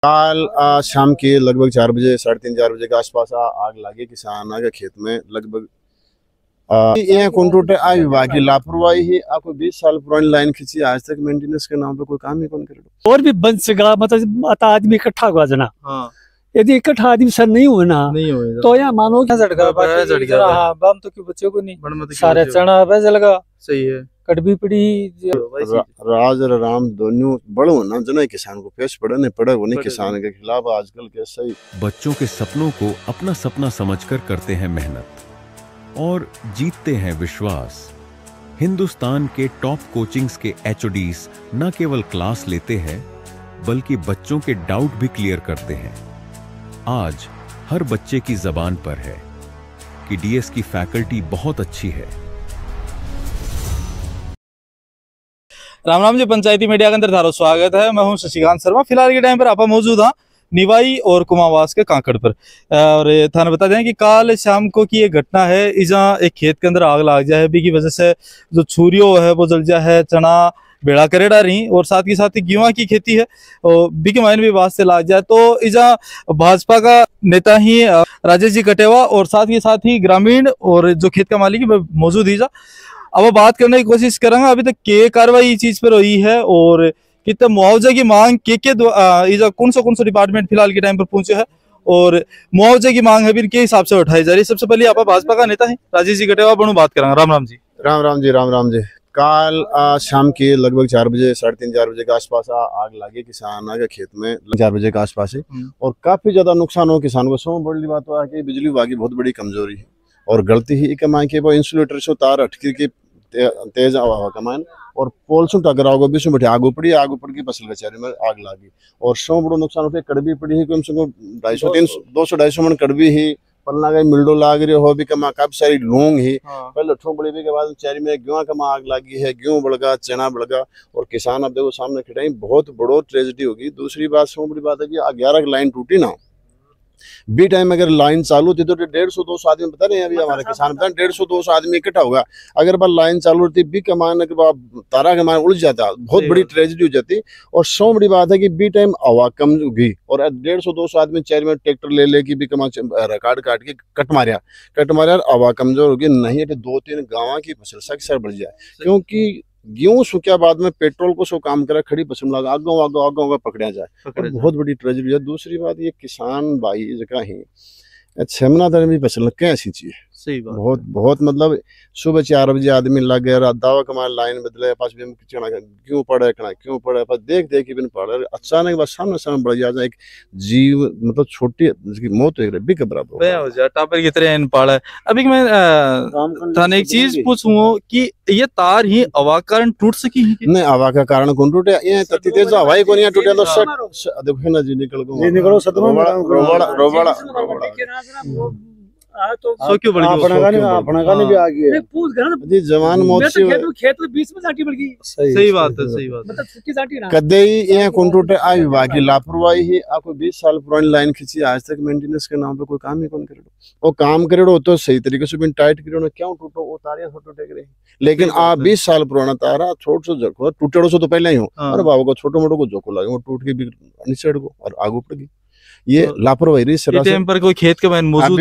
काल शाम के लगभग 4 बजे 3:30-4 बजे के आसपास आग लगी किसान के खेत में। लगभग ये कौन टूटे आ विभाग की लापरवाही ही। आपको 20 साल पुरानी लाइन खींची, आज तक मेंटेनेंस के नाम पे कोई काम ही कौन करे। और भी बंद से मतलब आदमी इकट्ठा हुआ जना। हाँ। यदि इकट्ठा आदमी सर नहीं हुए ना तो यहाँ मानो बम तो क्यों बच्चों को नहीं सारे चना जल लगा। सही है। कटबी पड़ी राज और राम दोनों बड़ो ना जना किसान को पेश पड़े नहीं पड़े वो नहीं किसान के खिलाफ आजकल के सही। बच्चों के सपनों को अपना सपना समझकर करते हैं मेहनत और जीतते हैं विश्वास। हिंदुस्तान के टॉप कोचिंग्स के एचओडीज न केवल क्लास लेते हैं बल्कि बच्चों के डाउट भी क्लियर करते हैं। आज हर बच्चे की जबान पर है कि डीएस की फैकल्टी बहुत अच्छी है। राम राम जी, पंचायती मीडिया के अंदर थारो स्वागत है। मैं हूं शशिकांत शर्मा। फिलहाल के टाइम पर आप मौजूद हाँ निवाई और कुमावास के कांकड़ पर। और थाने बता दें कि काल शाम को की ये घटना है। इजा एक खेत के अंदर आग लग जाए की वजह से जो छुरियो है वो जल जाए है, चना बेड़ा करेड़ा रही और साथ ही गेहूं की खेती है और बिके मायने भी वास्ते लाग जाए। तो इजा भाजपा का नेता ही राजेश जी कटेवा और साथ ही ग्रामीण और जो खेत का मालिक है मौजूद ही जा। अब बात करने की कोशिश करेंगे अभी तक के कार्रवाई इस चीज पर हुई है और कितना मुआवजा की मांग के कौन सा डिपार्टमेंट फिलहाल के टाइम पर पहुंचे है और मुआवजे की मांग है भी के हिसाब से उठाई जा रही है। सबसे पहले आप भाजपा का नेता है राजेश जी कटेवा बड़ू बात करेंगे। राम राम जी। राम राम जी। राम राम जी। काल शाम के लगभग 4 बजे 3:30-4 बजे के आसपास आग लगी किसान के खेत में। 4 बजे के आसपास और काफी ज्यादा नुकसान हो किसान को। सो बड़ी बात हुआ कि बिजली विभाग की बहुत बड़ी कमजोरी है और गलती ही कमाई के वो इंसुलेटर से तार अटकी की तेज हवा कमाए और पोल से टकराओगे बीच में बैठे आगू पड़ी की फसल कचहरी में आग लगी और सो बड़ो नुकसान उठे। कड़बी पड़ी है कम से कम 200-250 मन कड़बी ही पलना गई मिल्डो लाग रही हो भी कमा काफी सारी लौंग ही। पहले ठो बड़ी के बाद चेरी में गेहूं कमा आग लगी है, गेहूं बढ़गा चना बढ़गा और किसान अब देखो सामने खड़े बहुत बड़ो ट्रेजेडी होगी। दूसरी बात सो बड़ी बात है कि 11 लाइन टूटी ना बी टाइम अगर लाइन चालू थी तो 150-200 आदमी बता रहे हैं अभी हमारे किसान बता 150-200 आदमी इकट्ठा होगा। अगर बार लाइन चालू रहती बी कमान के बाद तारा कमान उलझ जाता बहुत बड़ी ट्रेजेडी हो जाती। और सो बड़ी बात है कि बी टाइम हवा कम होगी और 150-200 आदमी चेहरे में ट्रैक्टर ले की भी कमा रिकॉर्ड काट के कट मारिया हवा कमजोर होगी नहीं तो 2-3 गाँव की फसल सख्त बढ़ जाए क्योंकि गेहूं सूख्या बाद में पेट्रोल को सो काम करा खड़ी फसल लगा आगो पकड़ा जाए और बहुत बड़ी ट्रेजेडी है। दूसरी बात ये किसान भाई जगह ही 6 महीना तक भी फसल कैसी चाहिए। सही बात बहुत मतलब सुबह 4 बजे आदमी लग गया दावा कमा लाइन बदले पास भी क्यों पड़े पर देख बिन पड़े अचानक बस सामने बढ़ जाए एक जीव मतलब छोटी मौत भी बराबर हो जाए टापर की तरह इन पड़ा। अभी मैं थाने एक चीज पूछूं कि ये तार ही हवा कारण टूट सकी नहीं हवा का कारण कौन टूटे ये तत्ती तेज हवा ही कौन टूटे तो देखो ना जी निकलो रोबड़ा तो क्यों बढ़ अपना भी आ गया जी जवान मौत से खेत के बीच में साटी बढ़ गई। सही बात है मतलब छुट्टी साटी ना कदे ये कौन टूटे आ विभाग की लापरवाही ही। आपको 20 साल पुरानी लाइन खींची, आज तक मेंटेनेंस के नाम पे कोई काम ही कौन करे। वो काम करे तो सही तरीके से बिन टाइट करे क्यों टूटो वो तारियां टूटे करे लेकिन आप 20 साल पुराना तारा छोट सो जको टूटेड़ो सो तो पहले ही हो और बाबू को छोटो मोटो को जोको लगे वो टूट के भी नीचे को और आगू पड़ गई। ये लापरवाही टाइम पर कोई खेत के मौजूद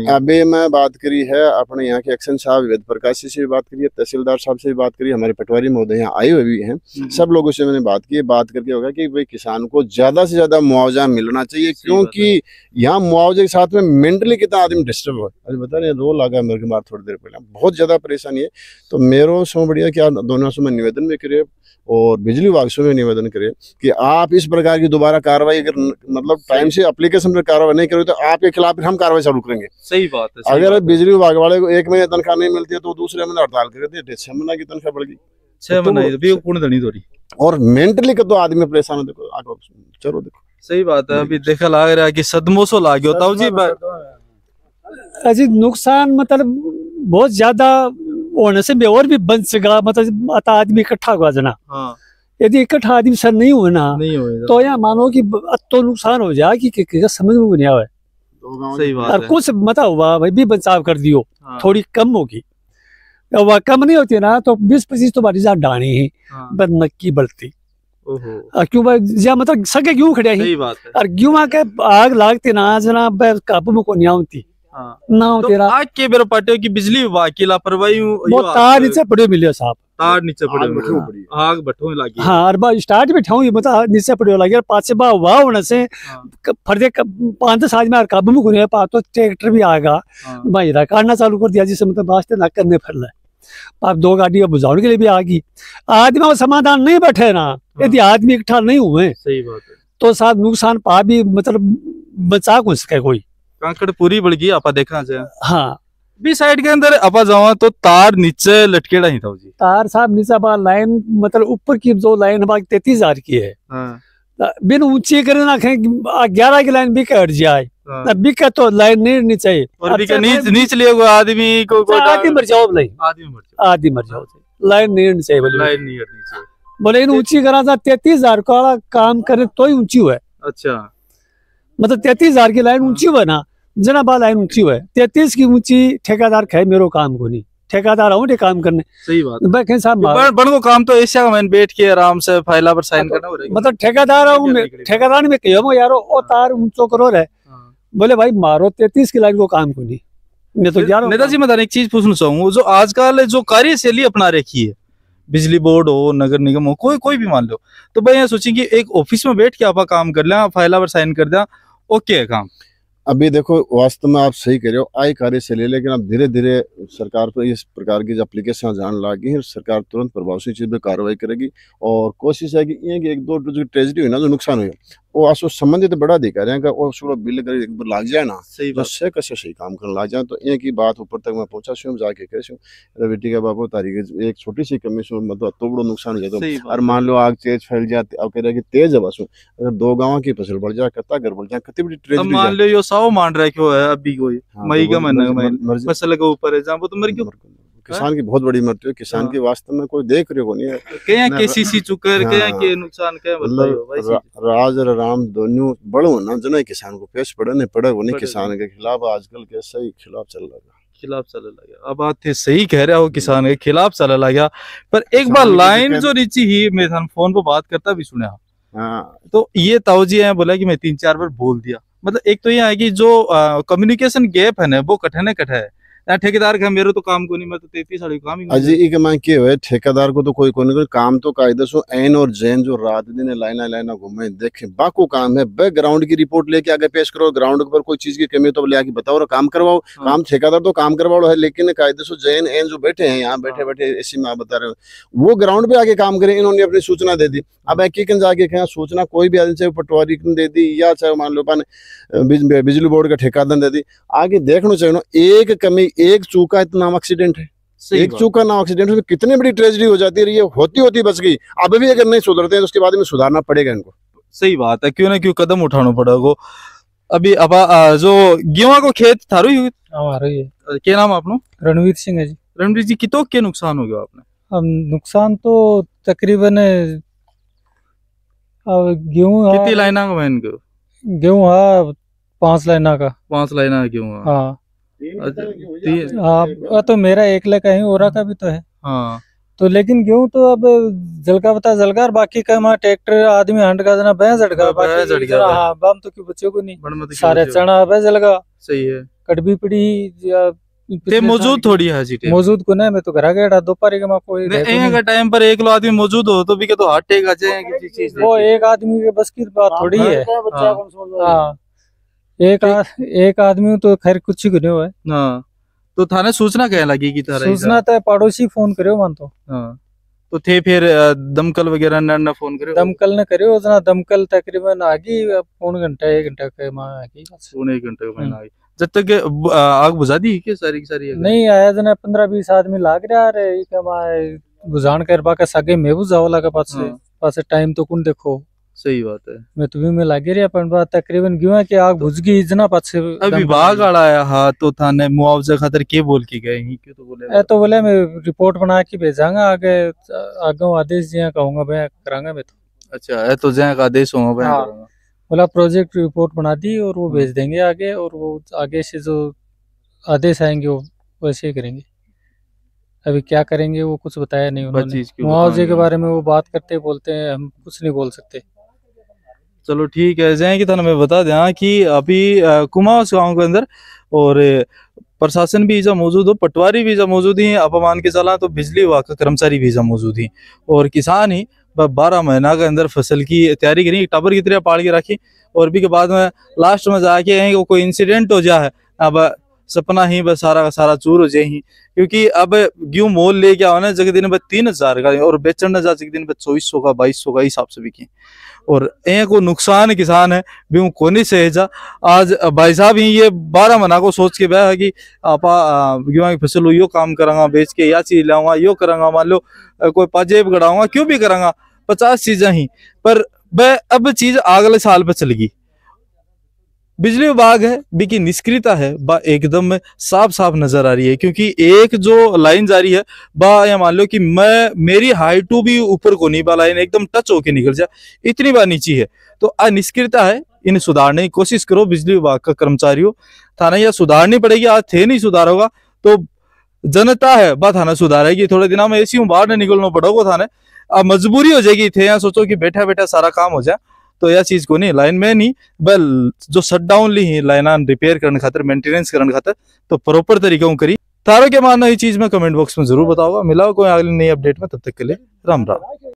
अभी मैं बात करी है अपने यहाँ के एक्शन साहब वेद प्रकाश से भी बात करी है, तहसीलदार साहब से भी बात करी, हमारे पटवारी महोदय यहाँ आए हुए भी हैं। सब लोगों से मैंने बात की, बात करके होगा कि भाई किसान को ज्यादा से ज्यादा मुआवजा मिलना चाहिए क्योंकि यहाँ मुआवजे के साथ में मेंटली कितना आदमी डिस्टर्ब हो। अभी बता रहे रो लगा मेरे के बार थोड़ी देर पहले बहुत ज्यादा परेशानी है। तो मेरे सो बढ़िया क्या दोनों से मैं निवेदन भी करे और बिजली विभाग से निवेदन करे कि आप इस प्रकार की दोबारा कार्रवाई अगर मतलब टाइम से एप्लीकेशन पर कार्रवाई नहीं करोगे तो आपके खिलाफ हम कार्रवाई चालू करेंगे। सही बात है। अगर बिजली विभाग वाले को 1 महीने तनख्वाह नहीं मिलती है तो दूसरे महीने हड़ताल कर देते हैं, 6 महीने की तनख्वाह बढ़ गई 6 महीने और मेंटली का तो आदमी परेशान है। देखो चलो देखो सही बात है। अभी देखा लग रहा है कि सदमों से लागे होता जी अजी नुकसान मतलब बहुत ज्यादा होने से और भी बंद से मतलब आदमी इकट्ठा हुआ जना। यदि इकट्ठा आदमी सर नहीं हुए ना तो यहाँ मानो कि तो नुकसान हो जाए कि समझ में नहीं आवे। सही बात और कुछ मत हुआ भाई भी बचाव कर दियो थोड़ी कम होगी वह कम नहीं होती ना तो 20-25 तो बारी डाणी ही नक्की बढ़ती ओहो क्यों भाई या मतलब सके क्यों खड़े ही सही बात है। और क्यों के आग लागती ना जनाब काबू में को नहीं आती हाँ। ना हो तो तेरा आग के बेरो पाटियो की बिजली विभाग की लापरवाही वो तार नीचे पड़े मिलियो साहब तार नीचे पड़े आग हुए बठो हैं। पड़ी। आग बठो लगी है। हाँ और बा स्टार्ट में ठाऊं मतलब नीचे पड़े लगे पाछे बा वाह होने से हाँ। फर्दे 5-10 आदमी और काबू में को नहीं पा तो ट्रैक्टर भी आएगा हाँ। भाई काटना चालू कर दिया जिससे मतलब वास्ते ना करने फिर ले आप 2 गाड़ियां बुझाने के लिए भी आ गई आदमी का समाधान नहीं बैठे ना यदि आदमी इकट्ठा नहीं हुए सही बात है। तो साथ नुकसान पा भी मतलब बचा को सके कोई कांकड़ पूरी बढ़ गई आपा देखना चाहे हाँ बी साइड के अंदर आपा जावा तो तार नीचे लटकेड़ा ही था जी। तार साहब नीचे बा लाइन मतलब ऊपर की जो लाइन है 33,000 की है हाँ। बिन ऊंची करे ना 11 की लाइन भी कट जाए हाँ। बिका तो लाइन नहीं चाहिए और भी नीच लिए कोई आदमी को आदमी मर जाओ लाइन आदमी मर जाए आदमी मर जाओ लाइन नहीं चाहिए बोले लाइन नहीं हटनी चाहिए। बोले इन ऊंची करा था 33,000 का काम करे तो ही ऊंची हुआ अच्छा मतलब 33,000 की लाइन ऊंची हुआ ना जना बा लाइन ऊंची हुआ 33 की ऊंची ठेकेदार खाए मेरो काम को नहीं ठेकेदार आऊँ काम करने सही बात है। भाई साहब बन को काम तो एशिया में बैठ के आराम से फाइला पर साइन करना हो रहेगा। मतलब ठेकेदार में कहो यारो ओ तार ऊंचो करो रे बोले भाई मारो 33 की लाइन को काम को नहीं मैं तो जा रहा हूँ। नेताजी मैं एक चीज पूछना चाहूंगा जो आजकल जो कार्यशैली अपना रखी है बिजली बोर्ड हो नगर निगम हो कोई भी मान लो तो भाई यहाँ सोचेंगे एक ऑफिस में बैठ के आप काम कर लें फाइला पर साइन कर दें ओके है काम। अभी देखो वास्तव में आप सही कह रहे हो आई कार्यशैली लेकिन अब धीरे धीरे सरकार पर इस प्रकार की एप्लीकेशन जान लागी है सरकार तुरंत प्रभाव से चीज पे कार्रवाई करेगी और कोशिश है कि ये कि 1-2 जो ट्रेजेडी हुई ना जो नुकसान हुआ वो आसो संबंधित बड़ा अधिकारी हैं और सुबह बिल कर एक बार लाग जाए ना सही तो से कैसे सही काम करने लाग जाए तो ये की बात ऊपर तक मैं पहुंचा छूं जाके कह छूं अरे बेटी का बाबू तारीख एक छोटी सी कमी से मतलब तो बड़ा नुकसान हो जाए तो और मान लो आग तेज फैल जाती अब कह रहा है कि तेज हवा से अगर 2 गांव की फसल बढ़ जाए कत्ता घर बढ़ जाए कितनी बड़ी ट्रेजेडी मान लो यो 100 मान रहा क्यों है अभी कोई मई का महीना में फसल के ऊपर है जहाँ वो तो मर क्यों किसान की बहुत बड़ी मृत्यु है किसान की वास्तव में कोई देख रहे को नहीं है क्या केसीसी चुकर क्या के नुकसान क्या मतलब राज और राम दोनों बड़ो ना जना किसान को पेश पड़े नहीं पड़े वो नहीं किसान के खिलाफ आजकल कैसा ही खिलाफ चल रहा है खिलाफ चलने लगा। अब बात थे सही कह रहा हो किसान के खिलाफ चलने लगा पर एक बार लाइन जो नीचे ही मैं फोन पर बात करता भी सुना तो ये ताऊजी है बोला कि मैं 3-4 बार बोल दिया मतलब एक तो ये है कि जो कम्युनिकेशन गैप है ना वो कठिन है ठेकेदार का मेरे तो काम को नहीं मैं तो 33 साल काम ही अजी एक मैं के हुए ठेकेदार को तो कोई काम तो कायदे से एन और जैन जो रात दिन लाइना घूमे देखे बाको काम है बैकग्राउंड की रिपोर्ट लेके आगे पेश करो ग्राउंड पर कोई चीज की कमी तो ले आके बताओ और काम करवाओ काम ठेकेदार तो काम करवाओ है लेकिन कायदे से जैन एन जो बैठे हैं यहाँ बैठे बैठे इसी में आप बता रहे हो वो ग्राउंड पे आके काम करे इन्होंने अपनी सूचना दे दी अब एक जाके कहा सूचना कोई भी आदमी चाहे पटवारी दे दी या चाहे मान लो बिजली बोर्ड का ठेकेदार दे दी आगे देखना चाहिए एक कमी एक चूका इतना एक्सीडेंट है एक चूका ना एक्सीडेंट है तो कितनी बड़ी ट्रेजेडी हो जाती है ये होती बच गई अब भी अगर नहीं सुधरते हैं तो उसके बाद में सुधारना पड़ेगा इनको। सही बात है क्यों ना क्यों कदम उठाना पड़ेगा। अभी अब जो गेहूं को खेत थारो ही है क्या नाम आपनो? रणवीर सिंह है जी। रणवीर जी कितो क्या नुकसान हो गया आपने? अब नुकसान तो तकरीबन गेहूं कितनी लाइना का मैन को गेहूं है 5 लाइना का 5 लाइना गेहूं हाँ तो मेरा 1 लाख है और का भी तो है हाँ तो लेकिन गेहूं तो अब जलका बता जलगा और बाकी का हमारा ट्रैक्टर आदमी हंड का देना भैंस झटका हाँ बम तो क्यों बच्चों को नहीं सारे चना भैंस जलगा सही है कड़बी पड़ी ते मौजूद थोड़ी है जी मौजूद को ना मैं तो घर गया दोपहर के कोई का टाइम पर 1 आदमी मौजूद हो तो भी के तो हार्ट अटैक आ जाए किसी चीज वो एक आदमी के बस की बात थोड़ी है हाँ एक आदमी तो खैर कुछ ही नहीं हुआ हाँ तो थाने सूचना क्या लगी कि सूचना तो पड़ोसी फोन करो मान तो हाँ तो थे फिर दमकल वगैरह न फोन करे दमकल ने करो उतना दमकल तकरीबन आ गई पौन घंटा 1 घंटा के मां आ गई पौने 1 घंटे में आ गई जब तक आग बुझा दी क्या सारी की सारी नहीं आया जना 15-20 आदमी लाग रहा रे बुझान कर बाका सगे में बुझाओ लगा पास टाइम तो कुन देखो सही बात है मैं तुम्हें में लागे रे अपन बात तकरीबन गेहूं की आग बुझ गई इतना पाछे अभी विभाग आड़ा आया हाँ तो थाने मुआवजा खातिर के बोल के गए ही क्यों तो बोले मैं रिपोर्ट बना के भेजांगा आगे आदेश जिया कहूंगा मैं करांगा मैं तो अच्छा है तो जिया का आदेश होगा मैं करांगा बोला प्रोजेक्ट रिपोर्ट बना दी और वो भेज देंगे आगे और वो आगे से जो आदेश आएंगे वो वैसे ही करेंगे अभी क्या करेंगे वो कुछ बताया नहीं उन्होंने। चीज क्यों मुआवजे बताएंगे? के बारे में वो बात करते बोलते हैं, हम कुछ नहीं बोल सकते। चलो ठीक है, जैसे कि थाना मैं बता दें कि अभी कुमाऊस गांव के अंदर और प्रशासन भी इजा मौजूद हो, पटवारी भी इजा मौजूद ही, आप मान के चला तो बिजली विभाग का कर्मचारी भी इजा मौजूद ही, और किसान ही 12 महीना के अंदर फसल की तैयारी करी, टाबर की तरह पाल के रखी, और भी के बाद में लास्ट में जाके वो कोई इंसिडेंट हो जाए, अब सपना ही बस सारा का सारा चूर हो जाए ही, क्योंकि अब गेहूं मोल ले क्या होना जगह दिन 3000 का और बेचने जा जगह दिन 2400 का 2200 का हिसाब से बिकी, और को नुकसान किसान है भी को नहीं सहेजा। आज भाई साहब ही ये 12 महीना को सोच के बैठा कि आपा गेहूं की फसल यो काम करांगा, बेच के या चीज लाऊंगा, यो करांगा, मान लो कोई पाजेब गड़ाऊंगा, क्यों भी करांगा, 50 चीजें ही, पर वह अब चीज अगले साल पे चल गई। बिजली विभाग है बिकी निष्क्रियता है बा एकदम साफ साफ नजर आ रही है, क्योंकि एक जो लाइन जारी है बा या मान लो कि मैं मेरी हाइट भी ऊपर को नहीं, बा लाइन एकदम टच होके निकल जाए, इतनी बार नीची है, तो अनिष्क्रियता है, इन्हें सुधारने की कोशिश करो बिजली विभाग का कर्मचारियों, थाना यह सुधारनी पड़ेगी, आज थे नहीं सुधार होगा तो जनता है बा थाना सुधारेगी, थोड़े दिनों में ऐसी बाहर नहीं निकलना पड़ेगा थाने, अब मजबूरी हो जाएगी थे, यहाँ सोचो कि बैठा बैठा सारा काम हो जाए, तो यह चीज को नहीं लाइन में नहीं बल जो शट डाउन ली ही लाइन रिपेयर करने खातर, मेंटेनेंस करने खातर, तो प्रॉपर तरीके करी। तारो के मानना ये चीज में कमेंट बॉक्स में जरूर बताओगा। मिला कोई अगली नई अपडेट में, तब तक के लिए राम राम।